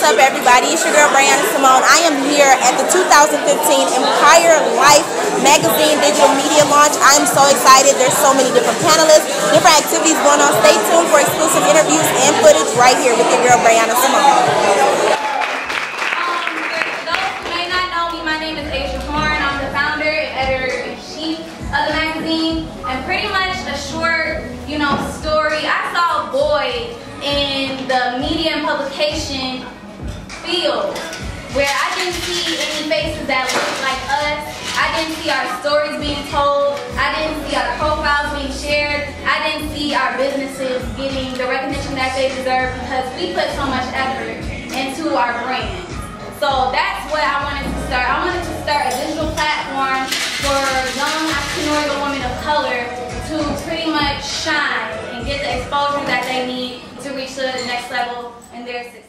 up, everybody? It's your girl Bre'Ana Simone. I am here at the 2015 Empire Life Magazine Digital Media Launch. I'm so excited. There's so many different panelists, different activities going on. Stay tuned for exclusive interviews and footage right here with your girl Bre'Ana Simone. Of the magazine, and pretty much a short, story. I saw a boy in the media and publication field where I didn't see any faces that looked like us. I didn't see our stories being told. I didn't see our profiles being shared. I didn't see our businesses getting the recognition that they deserve because we put so much effort into our brand. So that's what I wanted to start. I wanted to start a digital platform for young entrepreneurial women of color to pretty much shine and get the exposure that they need to reach the next level in their success.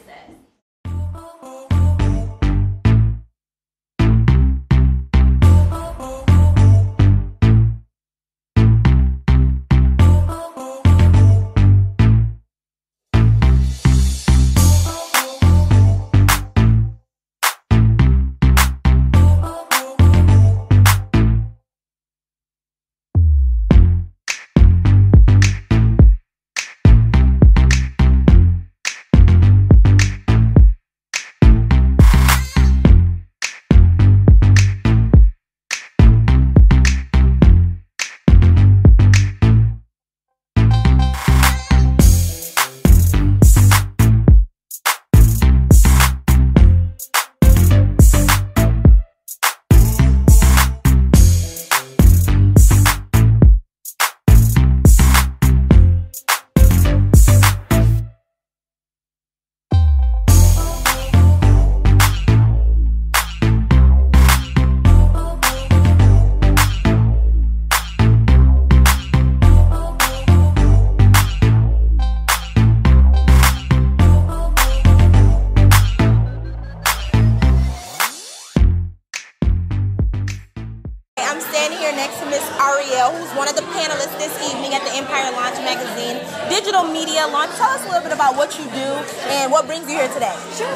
Who's one of the panelists this evening at the Empire Launch Magazine Digital Media Launch. Tell us a little bit about what you do and what brings you here today. Sure.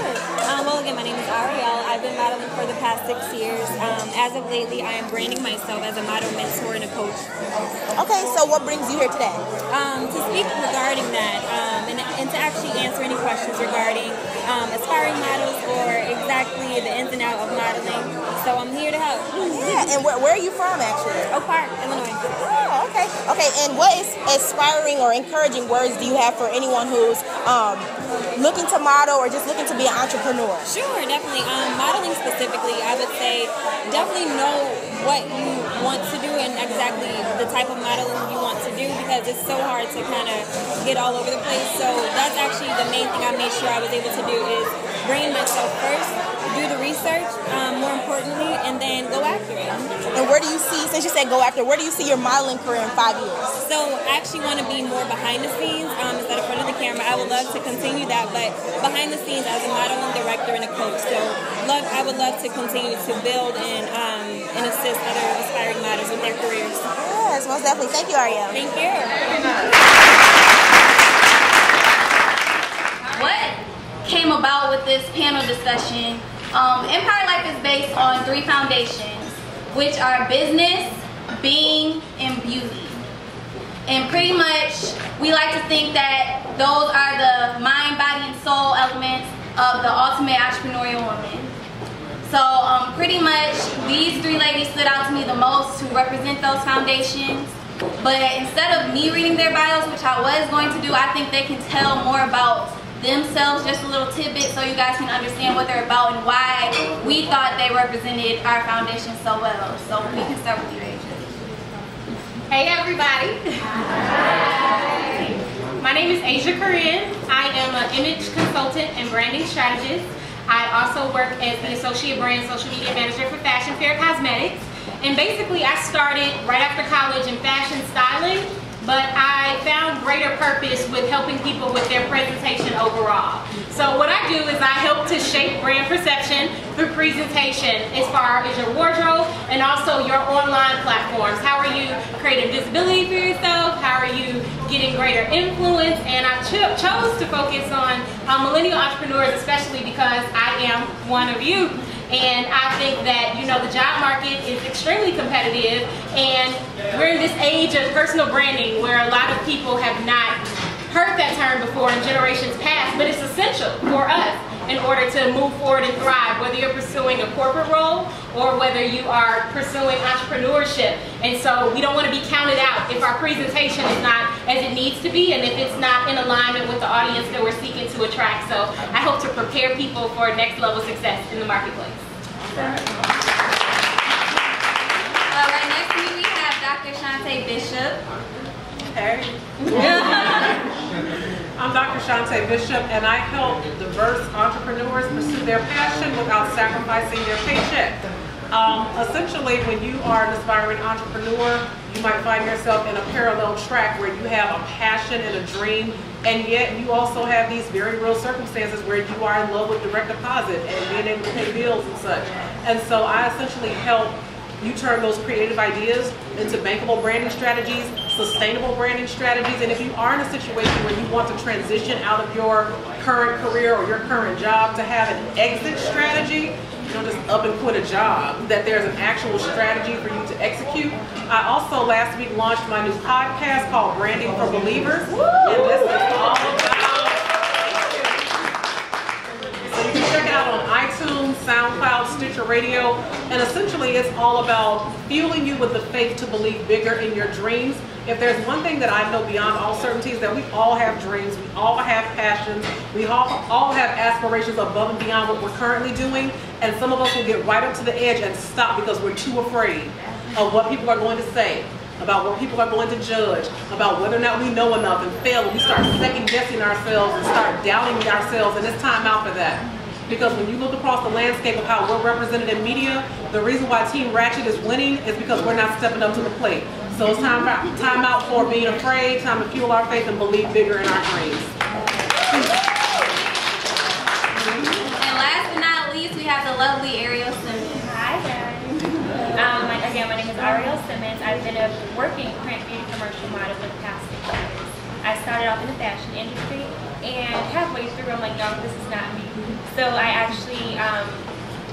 Well, again, my name is Ariel. I've been modeling for the past 6 years. As of lately, I am branding myself as a model mentor and a coach. Okay, so what brings you here today? To speak regarding that and to actually answer any questions regarding aspiring models or exactly the ins and outs of modeling. So I'm here to help. Yeah, and where are you from, actually? Oak Park, Illinois. Oh, okay. Okay, and what inspiring or encouraging words do you have for anyone who's looking to model or just looking to be an entrepreneur? Sure, definitely. Modeling specifically, I would say definitely know what you want to do and exactly the type of modeling you want to do because it's so hard to kind of get all over the place. So that's actually the main thing I made sure I was able to do is brain myself first, do the research, more importantly, and then go after it. And where do you see, since you said go after, where do you see your modeling career in 5 years? So I actually want to be more behind the scenes instead of front of the camera. I would love to continue that, but behind the scenes as a modeling director and a coach. So I would love to continue to build and assist other aspiring models with their careers. Yes, most definitely. Thank you, Ariel. Thank you. What came about with this panel discussion? Empire Life is based on 3 foundations, which are business, being, and beauty. And pretty much, we like to think that those are the mind, body, and soul elements of the ultimate entrepreneurial woman. So pretty much, these 3 ladies stood out to me the most to represent those foundations. But instead of me reading their bios, which I was going to do, I think they can tell more about themselves, just a little tidbit so you guys can understand what they're about and why we thought they represented our foundation so well. So we can start with you, Asia. Hey everybody. Hi. My name is Asia Korean. I am an image consultant and branding strategist. I also work as the Associate Brand Social Media Manager for Fashion Fair Cosmetics. And basically I started right after college in fashion styling, but I found greater purpose with helping people with their presentation overall. So what I do is I help to shape brand perception through presentation as far as your wardrobe and also your online platforms. How are you creating visibility for yourself? How How are you getting greater influence? And I chose to focus on millennial entrepreneurs, especially because I am one of you. And I think that, you know, the job market is extremely competitive, and we're in this age of personal branding where a lot of people have not heard that term before in generations past, but it's essential for us in order to move forward and thrive, whether you're pursuing a corporate role or whether you are pursuing entrepreneurship. And so we don't want to be counted out if our presentation is not as it needs to be and if it's not in alignment with the audience that we're seeking to attract. So I hope to prepare people for next level success in the marketplace. Right next to me we have Dr. Shante Bishop. Hey. I'm Dr. Shante Bishop, and I help diverse entrepreneurs pursue their passion without sacrificing their paycheck. Essentially, when you are an aspiring entrepreneur, you might find yourself in a parallel track where you have a passion and a dream, and yet you also have these very real circumstances where you are in love with direct deposit and being able to pay bills and such. And so I essentially help you turn those creative ideas into bankable branding strategies, sustainable branding strategies, and if you are in a situation where you want to transition out of your current career or your current job to have an exit strategy, you don't just up and quit a job, that there's an actual strategy for you to execute. I also last week launched my new podcast called Branding for Believers, and this is all about, so you can check it out on iTunes, SoundCloud, Stitcher Radio, and essentially it's all about fueling you with the faith to believe bigger in your dreams. If there's one thing that I know beyond all certainty is that we all have dreams, we all have passions, we all have aspirations above and beyond what we're currently doing, and some of us will get right up to the edge and stop because we're too afraid of what people are going to say, about what people are going to judge, about whether or not we know enough, and fail, and we start second guessing ourselves and start doubting ourselves, and it's time out for that. Because when you look across the landscape of how we're represented in media, the reason why Team Ratchet is winning is because we're not stepping up to the plate. So it's time out for being afraid, time to fuel our faith and believe bigger in our dreams. And last but not least, we have the lovely Ariel Simmons. Hi guys. Again, my name is Ariel Simmons. I've been a working print beauty commercial model for the past 6 years. I started off in the fashion industry, and halfway through I'm like, no, this is not me. So I actually,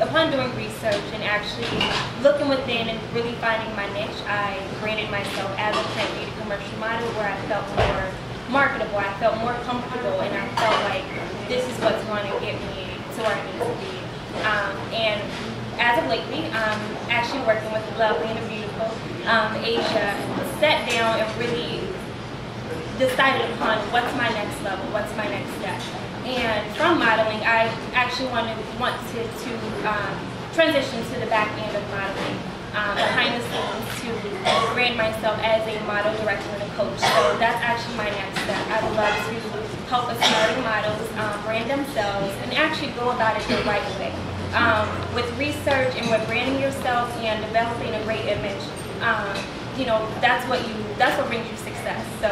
upon doing research and actually looking within and really finding my niche, I branded myself as a print beauty commercial model where I felt more marketable, I felt more comfortable, and I felt like this is what's going to get me to where I need to be. And as of lately, I'm actually working with the lovely and the beautiful Asia, sat down and really decided upon what's my next level, what's my next step. And from modeling, I actually wanted to transition to the back end of modeling, behind the scenes, to brand myself as a model director and a coach. So that's actually my next step. I would love to help aspiring models brand themselves and actually go about it the right way. With research and with branding yourself and developing a great image, you know, that's what brings you success. So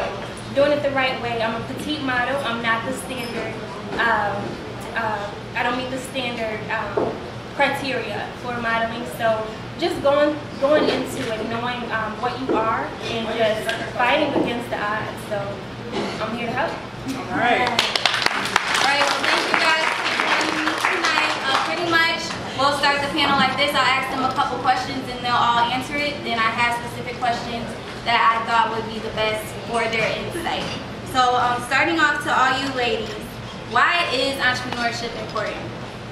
doing it the right way. I'm a petite model. I'm not the standard. I don't meet the standard criteria for modeling. So just going into it, knowing what you are, and just fighting against the odds. So I'm here to help. All right. All right. Well, thank you guys for joining me tonight. Pretty much, we'll start the panel like this. I'll ask them a couple questions, and they'll all answer it. Then I have specific questions that I thought would be the best for their insight. So starting off to all you ladies, why is entrepreneurship important?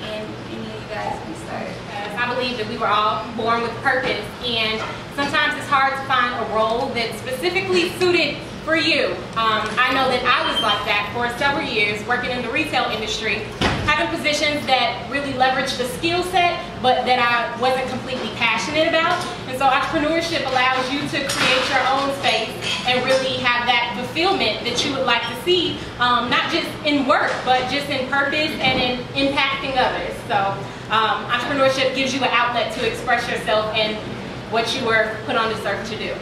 And any of you guys can start. I believe that we were all born with purpose, and sometimes it's hard to find a role that's specifically suited for you. I know that I was like that for several years, working in the retail industry, having positions that really leveraged the skill set, but that I wasn't completely passionate about. And so entrepreneurship allows you to create your own space and really have that fulfillment that you would like to see, not just in work, but just in purpose and in impacting others. So entrepreneurship gives you an outlet to express yourself and what you were put on this earth to do.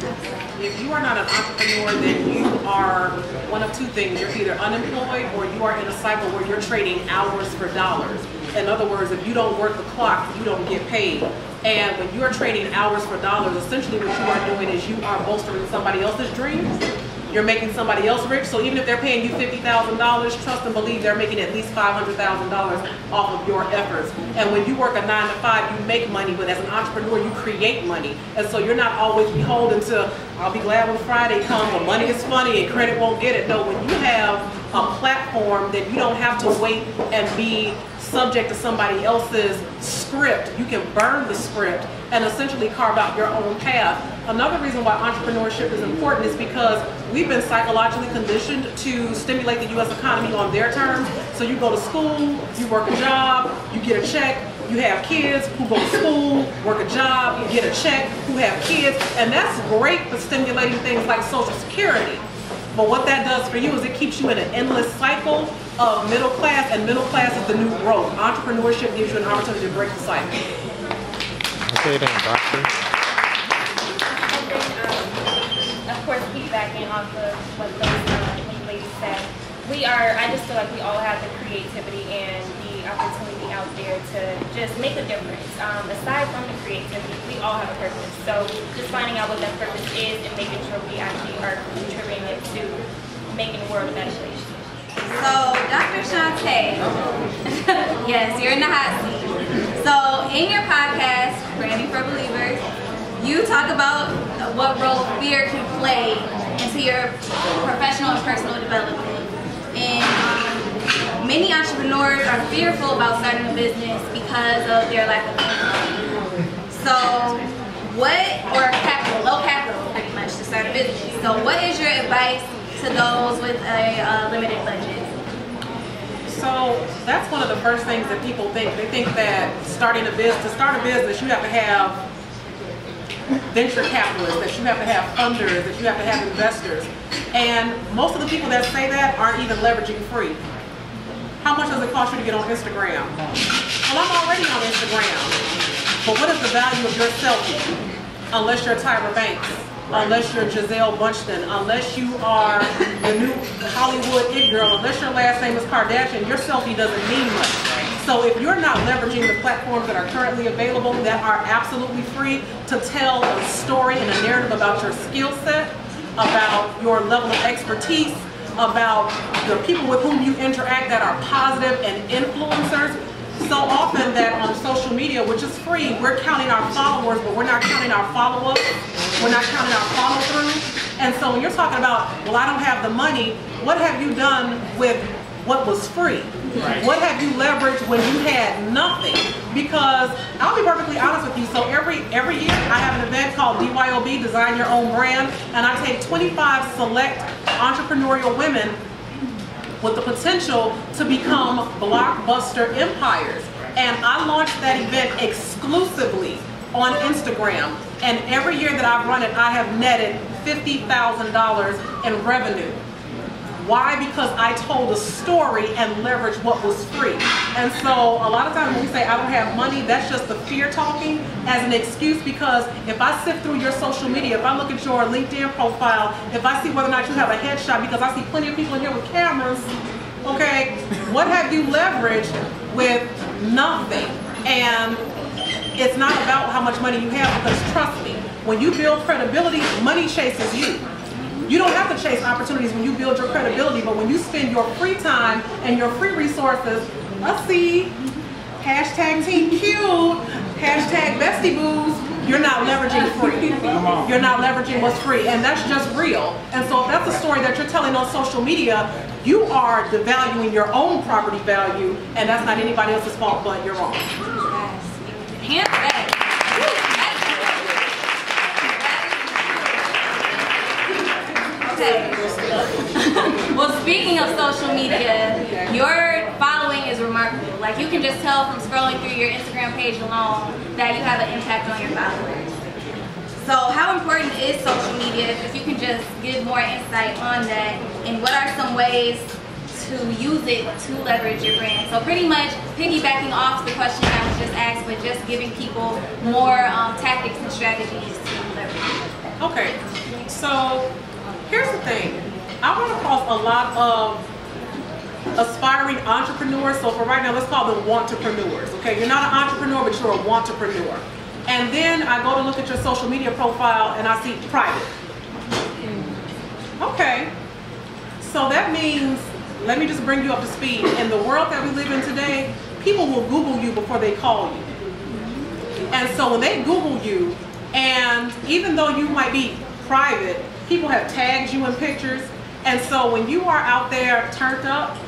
If you are not an entrepreneur, then you are one of two things. You're either unemployed or you are in a cycle where you're trading hours for dollars. In other words, if you don't work the clock, you don't get paid. And when you're trading hours for dollars, essentially what you are doing is you are bolstering somebody else's dreams. You're making somebody else rich. So even if they're paying you $50,000, trust and believe they're making at least $500,000 off of your efforts. And when you work a 9 to 5, you make money, but as an entrepreneur, you create money. And so you're not always beholden to, I'll be glad when Friday comes, but money is funny and credit won't get it. No, when you have a platform, then you don't have to wait and be subject to somebody else's script. You can burn the script and essentially carve out your own path. Another reason why entrepreneurship is important is because we've been psychologically conditioned to stimulate the U.S. economy on their terms. So you go to school, you work a job, you get a check, you have kids who go to school, work a job, you get a check, who have kids, and that's great for stimulating things like Social Security. But what that does for you is it keeps you in an endless cycle of middle class, and middle class is the new growth. Entrepreneurship gives you an opportunity to break the cycle. Okay then, Doctor. Of course, piggybacking off of what those ladies said, I just feel like we all have the creativity and the opportunity out there to just make a difference. Aside from the creativity, we all have a purpose. So just finding out what that purpose is and making sure we actually are contributing it to making the world a better place. So, Dr. Shantae, yes, you're in the hot seat. So, in your podcast, Branding for Believers, you talk about what role fear can play into your professional and personal development. And many entrepreneurs are fearful about starting a business because of their lack of income. So, low capital, pretty much, to start a business. So, what is your advice to those with a limited budget? So that's one of the first things that people think. They think that to start a business, you have to have venture capitalists, that you have to have funders, that you have to have investors. And most of the people that say that aren't even leveraging free. How much does it cost you to get on Instagram? Well, I'm already on Instagram. But what is the value of your selfie? Unless you're Tyra Banks, unless you're Giselle Bundchen, unless you are the new Hollywood it girl, unless your last name is Kardashian, your selfie doesn't mean much. So if you're not leveraging the platforms that are currently available that are absolutely free to tell a story and a narrative about your skill set, about your level of expertise, about the people with whom you interact that are positive and influencers, so often that on social media, which is free, we're counting our followers, but we're not counting our follow-up. We're not counting our follow-through. And so when you're talking about, well, I don't have the money, what have you done with what was free? Right. What have you leveraged when you had nothing? Because I'll be perfectly honest with you, so every year I have an event called DYOB, Design Your Own Brand, and I take 25 select entrepreneurial women with the potential to become blockbuster empires. And I launched that event exclusively on Instagram. And every year that I've run it, I have netted $50,000 in revenue. Why? Because I told a story and leveraged what was free. And so a lot of times when we say I don't have money, that's just the fear talking as an excuse, because if I sift through your social media, if I look at your LinkedIn profile, if I see whether or not you have a headshot, because I see plenty of people in here with cameras, okay, what have you leveraged with nothing? And it's not about how much money you have, because trust me, when you build credibility, money chases you. You don't have to chase opportunities when you build your credibility, but when you spend your free time and your free resources, let's see, hashtag Team Cute, hashtag Bestie Boos, you're not leveraging free. You're not leveraging what's free, and that's just real. And so if that's a story that you're telling on social media, you are devaluing your own property value, and that's not anybody else's fault but your own. Hands back. Okay. Well, speaking of social media, your following is remarkable. Like, you can just tell from scrolling through your Instagram page alone that you have an impact on your followers. So how important is social media, if you can just give more insight on that, and what are some ways to use it to leverage your brand? So pretty much piggybacking off the question I was just asked, but just giving people more tactics and strategies to leverage it. Okay, so here's the thing. I run across a lot of aspiring entrepreneurs. So for right now, let's call them wantrepreneurs. Okay, you're not an entrepreneur, but you're a wantrepreneur. And then I go to look at your social media profile and I see private. Okay, so that means, let me just bring you up to speed. In the world that we live in today, people will Google you before they call you. And so when they Google you, and even though you might be private, people have tagged you in pictures. And so when you are out there turned up,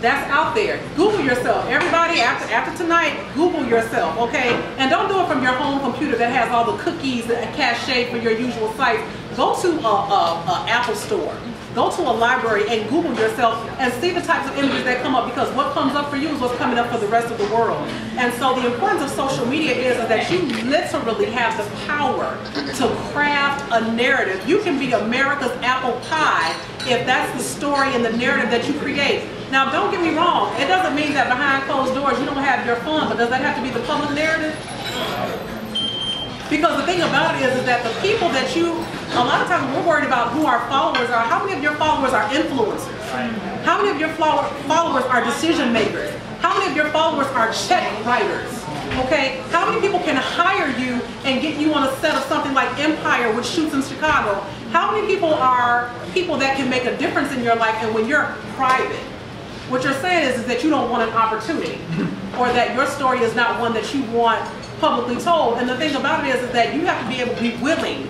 that's out there. Google yourself. Everybody, after tonight, Google yourself, okay? And don't do it from your home computer that has all the cookies and cache for your usual sites. Go to a Apple store. Go to a library and Google yourself and see the types of images that come up, because what comes up for you is what's coming up for the rest of the world. And so the importance of social media is that you literally have the power to craft a narrative. You can be America's apple pie if that's the story and the narrative that you create. Now, don't get me wrong. It doesn't mean that behind closed doors you don't have your fun, but does that have to be the public narrative? Because the thing about it is that the people that you, a lot of times we're worried about who our followers are. How many of your followers are influencers? How many of your followers are decision makers? How many of your followers are check writers? Okay, how many people can hire you and get you on a set of something like Empire, which shoots in Chicago? How many people are people that can make a difference in your life? And when you're private, what you're saying is that you don't want an opportunity, or that your story is not one that you want publicly told. And the thing about it is that you have to be able to be willing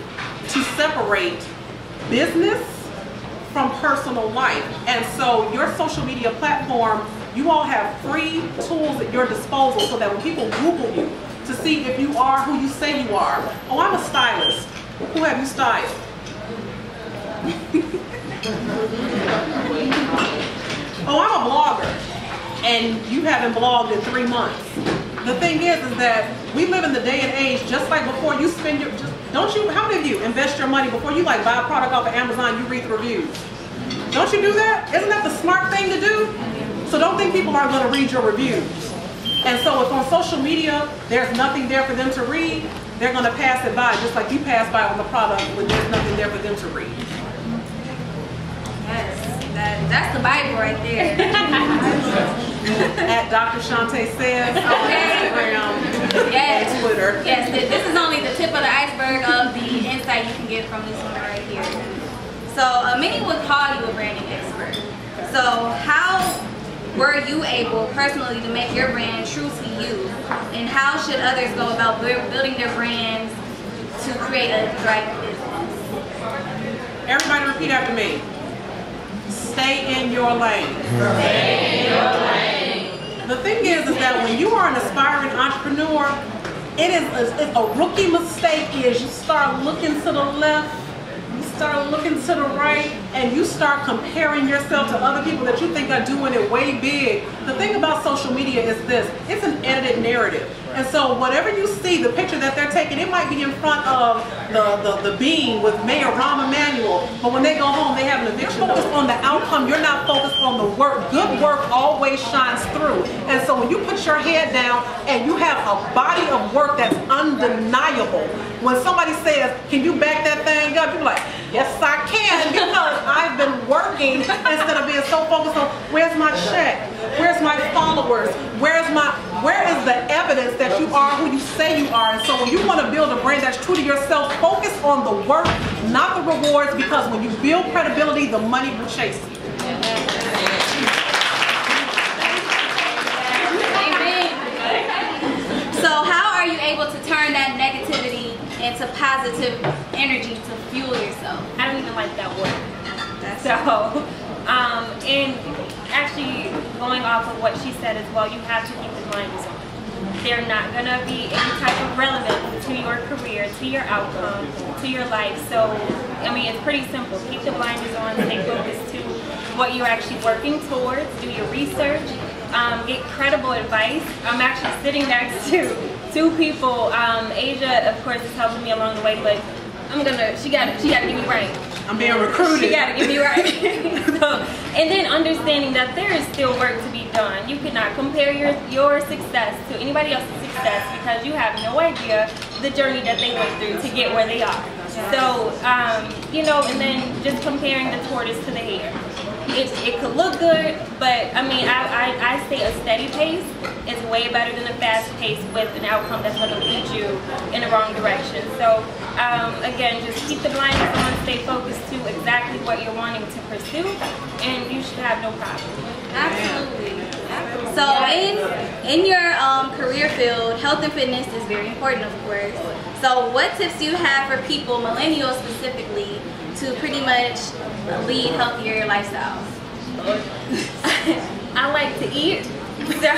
to separate business from personal life. And so your social media platform, you all have free tools at your disposal so that when people Google you to see if you are who you say you are. Oh, I'm a stylist. Who have you styled? Oh, I'm a blogger. And you haven't blogged in 3 months. The thing is that we live in the day and age, just like before you spend your, don't you, how many of you invest your money before you like buy a product off of Amazon, you read the reviews? Don't you do that? Isn't that the smart thing to do? So don't think people aren't going to read your reviews. And so if on social media, there's nothing there for them to read, they're going to pass it by, just like you pass by on the product when there's nothing there for them to read. Yes, that's the Bible right there. At Dr. Shantae Says on Instagram and Twitter. Yes, this is only the tip of the iceberg of the insight you can get from this one right here. So many would call you a branding expert. So how were you able personally to make your brand true to you? And how should others go about building their brands to create a thriving business? Everybody repeat after me. Stay in your lane. Stay in your lane. The thing is that when you are an aspiring entrepreneur, a rookie mistake is you start looking to the left, you start looking to the right, and you start comparing yourself to other people that you think are doing it way big. The thing about social media is this, it's an edited narrative. And so whatever you see, the picture that they're taking, it might be in front of the beam with Mayor Rahm Emanuel, but when they go home, they have an eviction. You're focused on the outcome, you're not focused on the work. Good work always shines through. And so when you put your head down and you have a body of work that's undeniable, when somebody says, can you back that thing up? You're like, yes I can, because I've been working instead of being so focused on where's my check, where's my followers, where is the evidence that you are who you say you are. And so when you want to build a brand that's true to yourself, focus on the work, not the rewards, because when you build credibility, the money will chase you. So how are you able to turn that negativity into positive energy to fuel yourself? I don't even like that word. And actually going off of what she said as well, you have to keep the blinders on. They're not going to be any type of relevance to your career, to your outcome, to your life. So, I mean, it's pretty simple. Keep the blinders on, stay focused to what you're actually working towards, do your research, get credible advice. I'm actually sitting next to 2 people. Asia, of course, is helping me along the way, but she gotta get me right. I'm being recruited. She got to get me right. So, and then understanding that there is still work to be done. You cannot compare your success to anybody else's success because you have no idea the journey that they went through to get where they are. So, you know, and then just comparing the tortoise to the hare. It could look good, but I mean, I say a steady pace is way better than a fast pace with an outcome that's going to lead you in the wrong direction. So again, just keep the blinders on, stay focused to exactly what you're wanting to pursue, and you should have no problem. Absolutely. So in your career field, health and fitness is very important, of course. So what tips do you have for people, millennials specifically, to pretty much lead healthier lifestyles? I like to eat. So,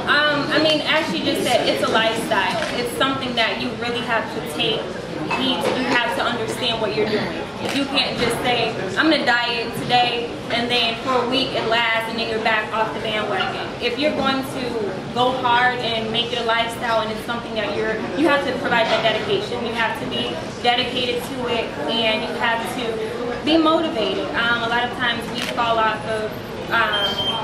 I mean, as she just said, it's a lifestyle. It's something that you really have to take heed to. You have to understand what you're doing. You can't just say, I'm going to diet today, and then for a week it lasts, and then you're back off the bandwagon. If you're going to go hard and make it a lifestyle, and it's something that you have to provide that dedication. You have to be dedicated to it, and you have to be motivated. A lot of times we fall off of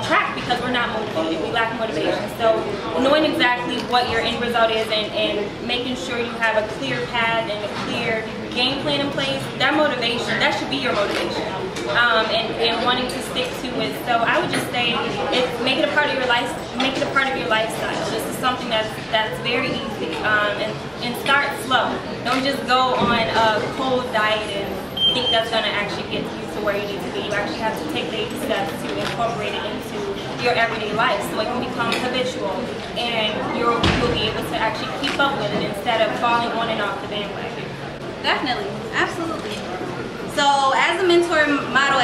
track because we're not motivated. We lack motivation. So knowing exactly what your end result is and making sure you have a clear path and a clear game plan in place, that motivation, that should be your motivation. And wanting to stick to it. So I would just say, make it a part of your life. Make it a part of your lifestyle. This is something that's very easy. And start slow. Don't just go on a cold diet and think that's going to actually get you to where you need to be. You actually have to take baby steps to incorporate it into your everyday life so it can become habitual, and you'll be able to actually keep up with it instead of falling on and off the bandwagon. Definitely, absolutely. So as a mentor model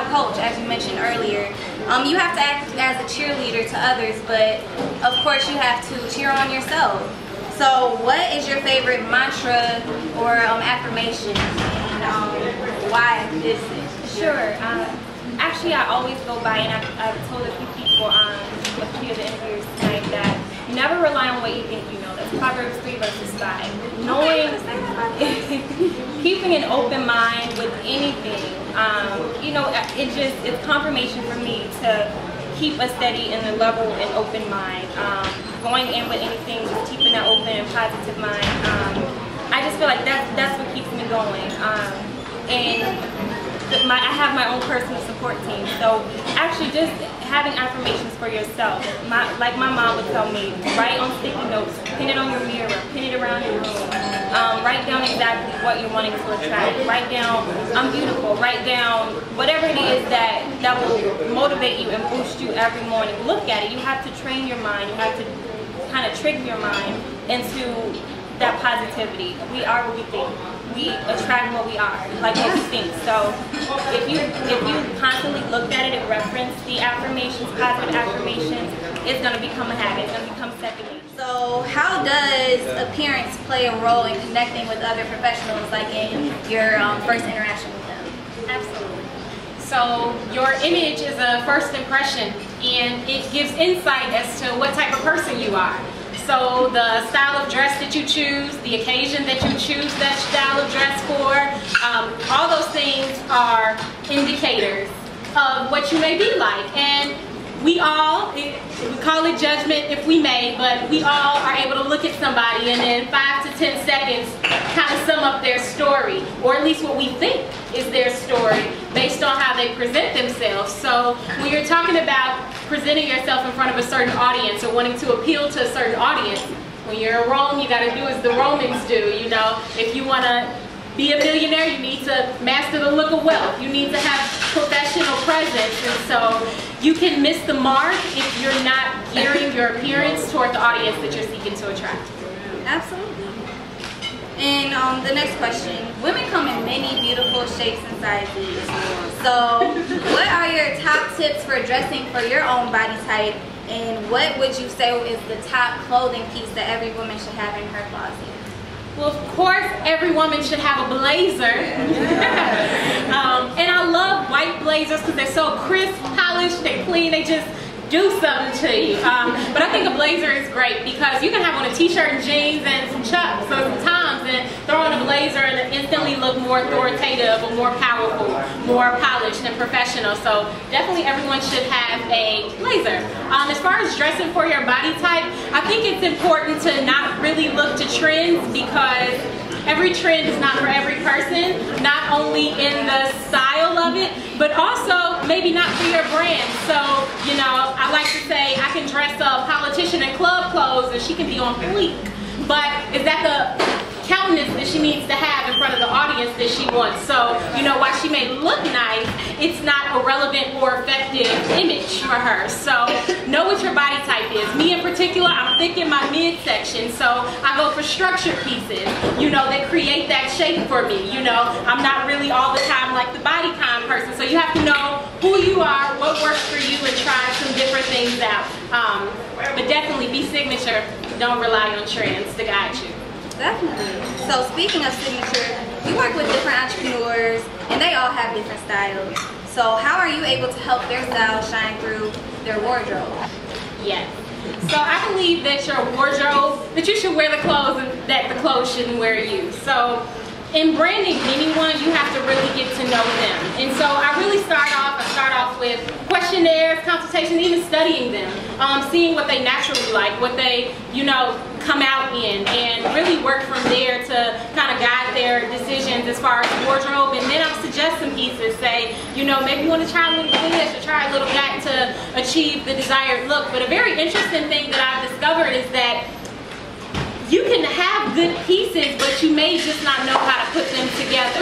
coach, as you mentioned earlier, you have to act as a cheerleader to others, but of course you have to cheer on yourself. So what is your favorite mantra or affirmation, and why is it? Sure. Actually, I always go by, and I've told a few people on a few of the interviews tonight that never rely on what you think you know. That's Proverbs 3 verses 5. Knowing, keeping an open mind with anything, you know, it's confirmation for me to keep a steady and a level and open mind. Going in with anything, just keeping that open and positive mind. I just feel like that's what keeps me going. I have my own personal support team, so actually just having affirmations for yourself. Like my mom would tell me, write on sticky notes, pin it on your mirror, pin it around your room. Write down exactly what you're wanting to attract. Write down, I'm beautiful. Write down whatever it is that will motivate you and boost you every morning. Look at it. You have to train your mind. You have to kind of trick your mind into that positivity. We are what we think. We attract what we are, like what we think. So if you constantly look at it and reference the affirmations, positive affirmations, it's going to become a habit. It's going to become second nature. So how does appearance play a role in connecting with other professionals, like in your first interaction with them? Absolutely. So your image is a first impression, and it gives insight as to what type of person you are. So the style of dress that you choose, the occasion that you choose that style of dress for, all those things are indicators of what you may be like. And we all, we call it judgment if we may, but we all are able to look at somebody and in 5 to 10 seconds kind of sum up their story, or at least what we think is their story based on how they present themselves. So when you're talking about presenting yourself in front of a certain audience or wanting to appeal to a certain audience, when you're in Rome, you got to do as the Romans do. You know, if you want to be a millionaire, you need to master the look of wealth. You need to have professional presence, and so you can miss the mark if you're not gearing your appearance toward the audience that you're seeking to attract. Absolutely. And the next question, women come in many beautiful shapes and sizes. So what are your top tips for dressing for your own body type, and what would you say is the top clothing piece that every woman should have in her closet? Well, of course, every woman should have a blazer. And I love white blazers because they're so crisp, polished, they're clean, they just do something to you. But I think a blazer is great because you can have on a t-shirt and jeans and some chucks. So sometimes comes and throw on a blazer and instantly look more authoritative or more powerful, more polished and professional. So definitely everyone should have a blazer. As far as dressing for your body type, I think it's important to not really look to trends, because every trend is not for every person, not only in the style of it, but also maybe not for your brand. So, you know, I like to say I can dress a politician in club clothes and she can be on fleek, but is that the countenance that she needs to have in front of the audience that she wants? So, you know, while she may look nice, it's not a relevant or effective image for her. So know what your body type is. Me in particular, I'm thick in my midsection, so I go for structured pieces, you know, that create that shape for me. You know, I'm not really all the time like the bodycon person, so you have to know who you are, what works for you, and try some different things out. But definitely be signature. Don't rely on trends to guide you. Definitely. So speaking of signature, you work with different entrepreneurs and they all have different styles. So how are you able to help their style shine through their wardrobe? Yes. So I believe that your wardrobe, that you should wear the clothes and that the clothes shouldn't wear you. So in branding anyone, you have to really get to know them. And so I really start off with questionnaires, consultations, even studying them, seeing what they naturally like, what they, you know, come out in, and really work from there to kind of guide their decisions as far as wardrobe. And then I'll suggest some pieces, say, you know, maybe you want to try a little this or try a little that to achieve the desired look. But a very interesting thing that I've discovered is that you can have good pieces, but you may just not know how to put them together.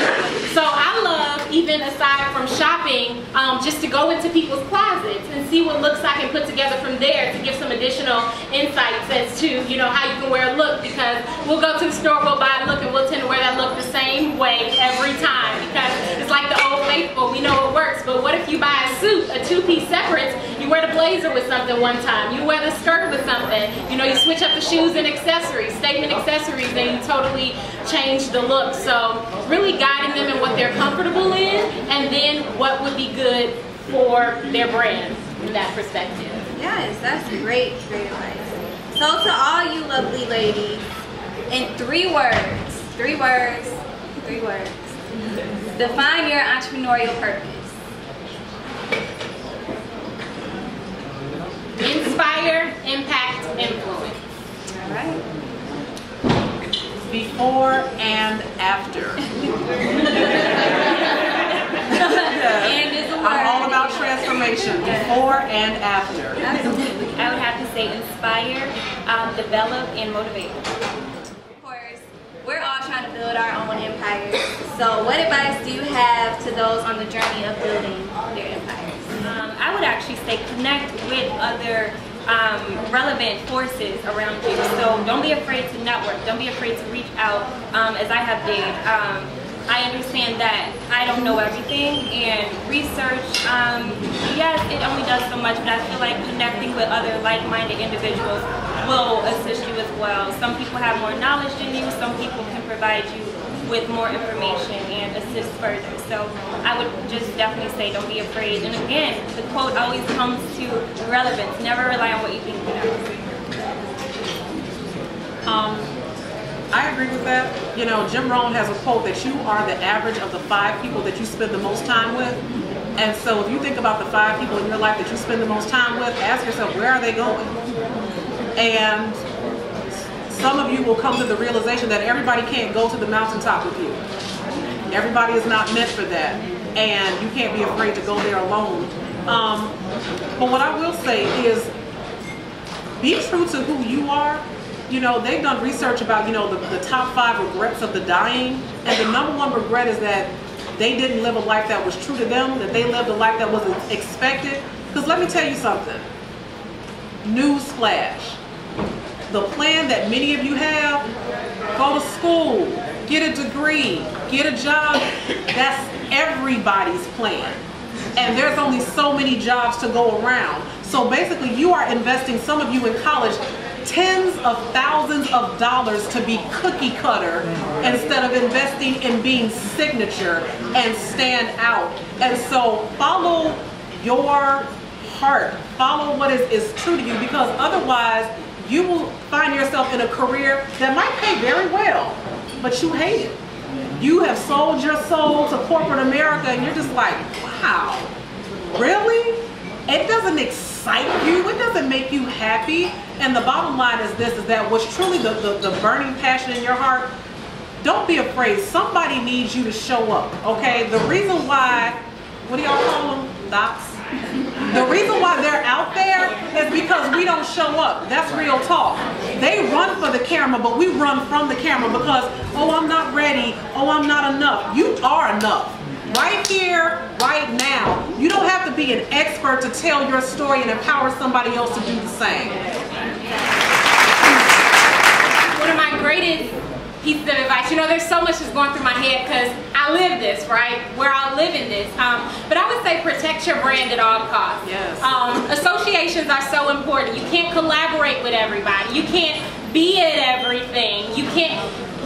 So I love, even aside from shopping, just to go into people's closets and see what looks I can put together from there to give some additional insights as to, you know, how you can wear a look, because we'll go to the store, we'll buy a look, and we'll tend to wear that look the same way every time, because it's like the old faithful, we know it works. But what if you buy a suit, a two-piece separate, you wear the blazer with something one time, you wear the skirt with something, you know, you switch up the shoes and accessories, statement accessories, then you totally change the look. So really guiding them in what they're comfortable in, and then what would be good for their brand in that perspective. Yes, that's great advice. So to all you lovely ladies, in three words, define your entrepreneurial purpose. Inspire, impact, influence. All right. Before and after. And is a word. I'm all about transformation, before and after. Absolutely. I would have to say inspire, develop, and motivate. Of course, we're all trying to build our own empires. So what advice do you have to those on the journey of building their empires? I would actually say connect with other relevant forces around you. So don't be afraid to network. Don't be afraid to reach out, as I have did. I understand that I don't know everything, and research, yes, it only does so much, but I feel like connecting with other like-minded individuals will assist you as well. Some people have more knowledge than you. Some people can provide you with more information and assist further. So I would just definitely say don't be afraid. And again, the quote always comes to relevance. Never rely on what you think you know. I agree with that. You know, Jim Rohn has a quote that you are the average of the 5 people that you spend the most time with. And so if you think about the 5 people in your life that you spend the most time with, ask yourself, where are they going? And some of you will come to the realization that everybody can't go to the mountaintop with you. Everybody is not meant for that. And you can't be afraid to go there alone. But what I will say is, be true to who you are. You know, they've done research about, you know, the top 5 regrets of the dying. And the #1 regret is that they didn't live a life that was true to them, that they lived a life that wasn't expected. Because let me tell you something. Newsflash. The plan that many of you have, go to school, get a degree, get a job, that's everybody's plan. And there's only so many jobs to go around. So basically you are investing, some of you in college, tens of thousands of dollars to be cookie cutter instead of investing in being signature and stand out. And so follow your heart, follow what is true to you, because otherwise you will find yourself in a career that might pay very well, but you hate it. You have sold your soul to corporate America and you're just like, wow, really? It doesn't excite you, it doesn't make you happy. And the bottom line is this, is that what's truly the burning passion in your heart, don't be afraid. Somebody needs you to show up, okay? The reason why, what do y'all call them? Dots? The reason why they're out there is because we don't show up. That's real talk. They run for the camera, but we run from the camera because, oh, I'm not ready. Oh, I'm not enough. You are enough. Right here, right now. You don't have to be an expert to tell your story and empower somebody else to do the same. One of my greatest pieces of advice, you know, there's so much that's going through my head because I live this, right? We're all living this. But I would say protect your brand at all costs. Yes. Associations are so important. You can't collaborate with everybody. You can't be at everything. You can't.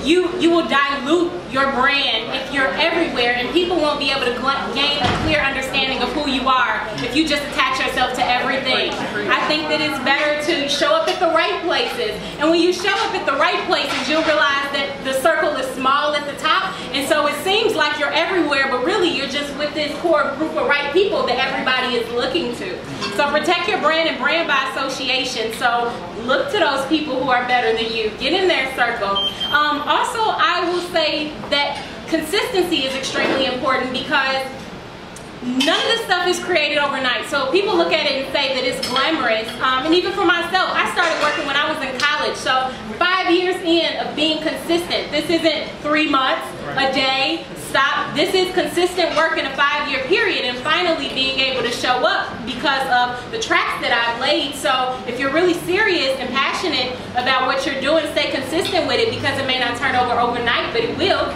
You will dilute your brand if you're everywhere, and people won't be able to gain a clear understanding of who you are if you just attach yourself to everything. I think that it's better to show up at the right places, and when you show up at the right places, you'll realize that the circle is small at the top, and so it seems like you're everywhere, but really you're just with this core group of right people that everybody is looking to. So protect your brand and brand by association. So look to those people who are better than you. Get in their circle. Also, I will say that consistency is extremely important because none of this stuff is created overnight. So people look at it and say that it's glamorous. And even for myself, I started working when I was in college. So 5 years in of being consistent. This isn't 3 months, a day, stop. This is consistent work in a 5-year period and finally being able to show up because of the tracks that I've laid. So if you're really serious and passionate about what you're doing, stay consistent with it because it may not turn over overnight, but it will.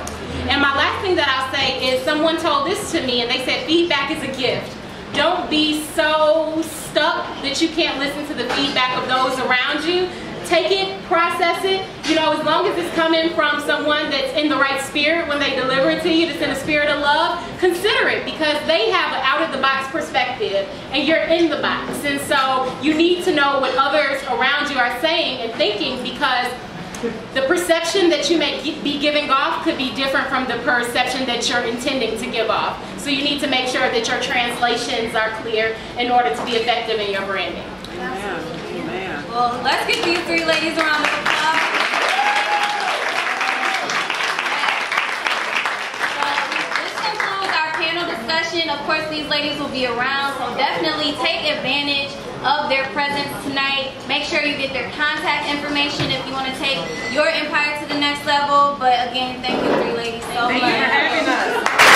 And my last thing that I'll say is someone told this to me and they said feedback is a gift. Don't be so stuck that you can't listen to the feedback of those around you. Take it, process it, you know, as long as it's coming from someone that's in the right spirit when they deliver it to you, that's in a spirit of love, consider it because they have an out-of-the-box perspective and you're in the box. And so you need to know what others around you are saying and thinking because the perception that you may be giving off could be different from the perception that you're intending to give off. So you need to make sure that your translations are clear in order to be effective in your branding. Amen. Amen. Well, let's give these three ladies a round of applause. So this concludes our panel discussion. Of course, these ladies will be around, so definitely take advantage of their presence tonight. Make sure you get their contact information if you want to take your empire to the next level. But again, thank you three ladies so much. Thank you for having us.